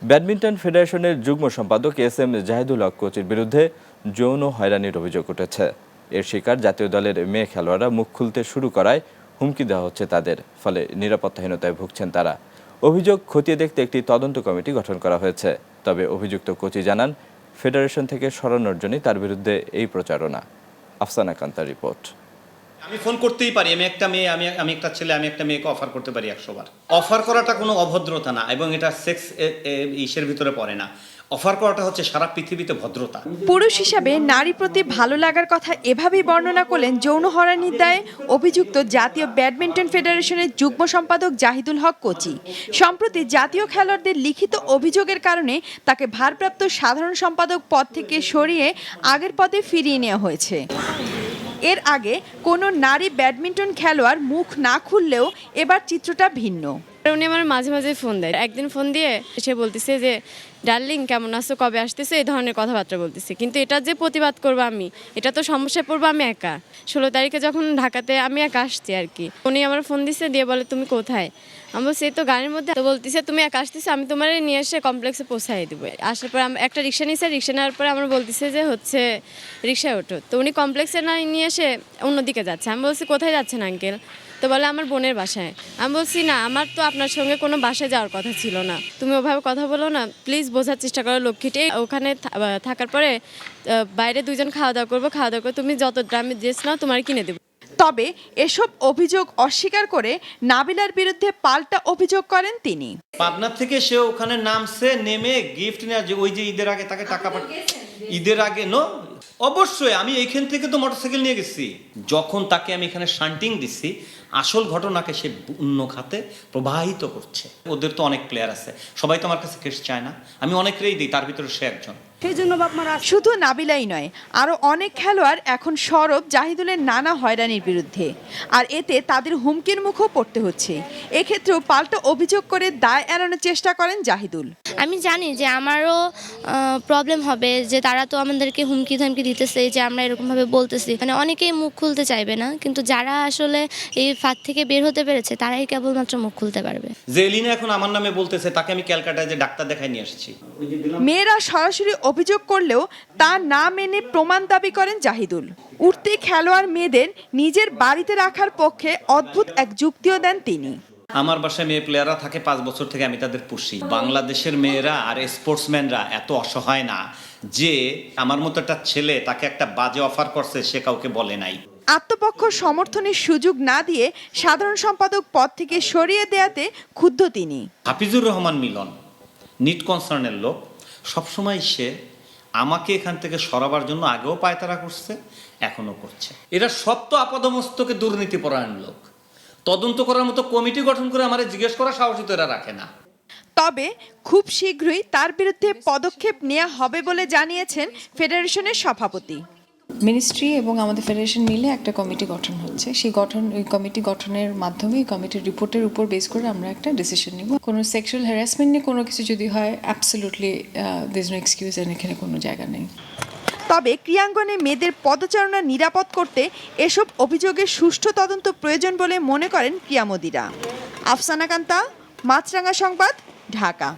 Badminton ফেডারেশনের যুগ্ম সম্পাদক এস.এম. জাহিদুল হক কোচের বিরুদ্ধে যৌন হয়রানির অভিযোগ উঠেছে। এর শিকার জাতীয় দলের মেয়ে খেলোয়াড়রা মুখ খুলতে শুরু করায় হুমকি দেওয়া হচ্ছে তাদের, ফলে নিরাপত্তাহীনতায় ভুগছেন তারা। অভিযোগ খতিয়ে দেখতে একটি তদন্ত কমিটি গঠন করা হয়েছে। তবে অভিযুক্ত কোচই জানান, ফেডারেশন থেকে সরানোর জন্যই তার বিরুদ্ধে এই প্রচারণা। আফসানা কান্তার রিপোর্ট। আমি ফোন করতেই পারি, আমি একটা মেয়ে, আমি একটা ছেলে, আমি একটা মেয়েকে অফার করতে পারি 100 বার। অফার করাটা কোনো অভদ্রতা না, এবং এটা সেক্স ইসের ভিতরে পড়ে না। অফার করাটা হচ্ছে সারা পৃথিবীতে ভদ্রতা। পুরুষ হিসাবে নারী প্রতি ভালো লাগার কথা এভাবেই বর্ণনা করলেন যৌন হয়রানির দায়ে অভিযুক্ত জাতীয় ব্যাডমিন্টন ফেডারেশনের যুগ্ম সম্পাদক জাহিদুল হক কোচি। সম্প্রতি জাতীয় খেলোয়াড়দের লিখিত অভিযোগের কারণে তাকে ভারপ্রাপ্ত সাধারণ সম্পাদক পদ থেকে সরিয়ে আগের পদে ফিরিয়ে নেওয়া হয়েছে। এর আগে কোনো নারী ব্যাডমিন্টন খেলোয়াড় মুখ না খুললেও এবার চিত্রটা ভিন্ন। উনি আমার মাঝে মাঝে ফোন দেয়। একদিন ফোন দিয়ে সে বলতেছে যে, ডার্লিং কেমন আছো, কবে আসতেছে, এই ধরনের কথাবার্তা বলতেছে। কিন্তু এটা যে প্রতিবাদ করবো আমি, এটা তো সমস্যায় পড়বো আমি একা। 16 তারিখে যখন ঢাকাতে আমি একা আসছি আর কি, উনি আমার ফোন দিচ্ছে, দিয়ে বলে তুমি কোথায়। আমি বলছি এই তো গাড়ির মধ্যে। তো বলতেছে তুমি একা আসতেছে, আমি তোমার নিয়ে এসে কমপ্লেক্সে পৌঁছাই দেবো। আসার পর আমি একটা রিক্সা নিয়েছে, রিক্সা নেওয়ার পরে আমার বলতেছে যে হচ্ছে রিক্সায় ওঠো। তো উনি কমপ্লেক্সে না নিয়ে এসে অন্যদিকে যাচ্ছে। আমি বলছি কোথায় যাচ্ছেন আঙ্কেল? তো বলে আমার বোনের বাসায়। আমি বলছি না, আমার তো আপনার সঙ্গে কোনো বাসায় যাওয়ার কথা ছিল না, তুমি ওভাবে কথা বলো না, প্লিজ বোঝার চেষ্টা করো লক্ষ্মীটি। ওখানে থাকার পরে বাইরে দুজন খাওয়া দাওয়া করবো, খাওয়া দাওয়া করে তুমি যত গ্রামে ড্রেস নাও তোমার কিনে দেবো। তবে এসব অভিযোগ অস্বীকার করে নাবিলার বিরুদ্ধে পাল্টা অভিযোগ করেন তিনি। পাবনা থেকে সে ওখানে নামছে, নেমে গিফট নেওয়া, যে ওই যে ঈদের আগে তাকে টাকা ঈদের আগে অবশ্যই আমি এইখান থেকে তো মোটরসাইকেল নিয়ে গেছি। যখন তাকে আমি এখানে শান্টিং দিচ্ছি, আসল ঘটনাকে সে অন্য খাতে প্রবাহিত করছে। ওদের তো অনেক প্লেয়ার আছে, সবাই তো আমার কাছে কেস চায় না, আমি অনেকেরই দিই, তার ভিতরে সে একজন। শুধু নাবিলাই নয়, আরও অনেক খেলোয়াড় এখন সরব জাহিদুলের নানা হয়রানির বিরুদ্ধে, আর এতে তাদের হুমকির মুখও পড়তে হচ্ছে। এক্ষেত্রেও পাল্টা অভিযোগ করে দায় এড়ানোর চেষ্টা করেন জাহিদুল। আমি জানি যে আমারও প্রবলেম হবে, যে তারা তো আমাদেরকে হুমকি ধামকি দিতেছে যে আমরা এরকমভাবে বলতেছি, মানে অনেকেই মুখ খুলতে চাইবে না, কিন্তু যারা আসলে এই ফাঁদ থেকে বের হতে পেরেছে তারাই কেবলমাত্র মুখ খুলতে পারবে। যে এলিনা এখন আমার নামে বলতেছে, তাকে আমি ক্যালকাটায় যে ডাক্তার দেখাই নিয়ে আসছি। মেয়েরা সরাসরি অভিযোগ করলেও তা না মেনে প্রমাণ দাবি করেন জাহিদুল। উঠতি খেলোয়াড় মেয়েদের নিজের বাড়িতে রাখার পক্ষে অদ্ভুত এক যুক্তিও দেন তিনি। আমার বাসায় মেয়ে প্লেয়াররা থাকে 5 বছর থেকে, আমি তাদের পুষি। বাংলাদেশের মেয়েরা আর স্পোর্টসম্যানরা এত অসহায় না যে আমার মতো একটা ছেলে তাকে একটা বাজে অফার করছে সে কাউকে বলে নাই। আত্মপক্ষ সমর্থনের সুযোগ না দিয়ে সাধারণ সম্পাদক পদ থেকে সরিয়ে দেয়াতে ক্ষুব্ধ তিনি। হাফিজুর রহমান মিলন নিট কনসার্নের লোক, সবসময় সে আমাকে এখান থেকে সরাবার জন্য আগেও পায়তারা করছে, এখনো করছে। এরা সব তো আপাদমস্তকে দুর্নীতিপরায়ণ লোক। তদন্ত করার মতো কমিটি গঠন করে আমাদের জিজ্ঞেস করা সাহসী তো এরা রাখে না। তবে খুব শীঘ্রই তার বিরুদ্ধে পদক্ষেপ নেওয়া হবে বলে জানিয়েছেন ফেডারেশনের সভাপতি। মিনিস্ট্রি এবং আমাদের ফেডারেশন মিলে একটা কমিটি গঠন হচ্ছে। ওই কমিটি গঠনের মাধ্যমে এই কমিটির রিপোর্টের উপর বেস করে আমরা একটা ডিসিশন নিব। কোনো সেক্সুয়াল হ্যারাসমেন্ট নিয়ে কোনো কিছু যদি হয়, absolutely there is no excuse, এখানে কোনো জায়গা নেই। তবে ক্রীড়াঙ্গনে মেয়েদের পদচারণা নিরাপদ করতে এসব অভিযোগের সুষ্ঠু তদন্ত প্রয়োজন বলে মনে করেন ক্রীড়ামোদীরা। আফসানা কান্তা, মাছরাঙা সংবাদ, ঢাকা।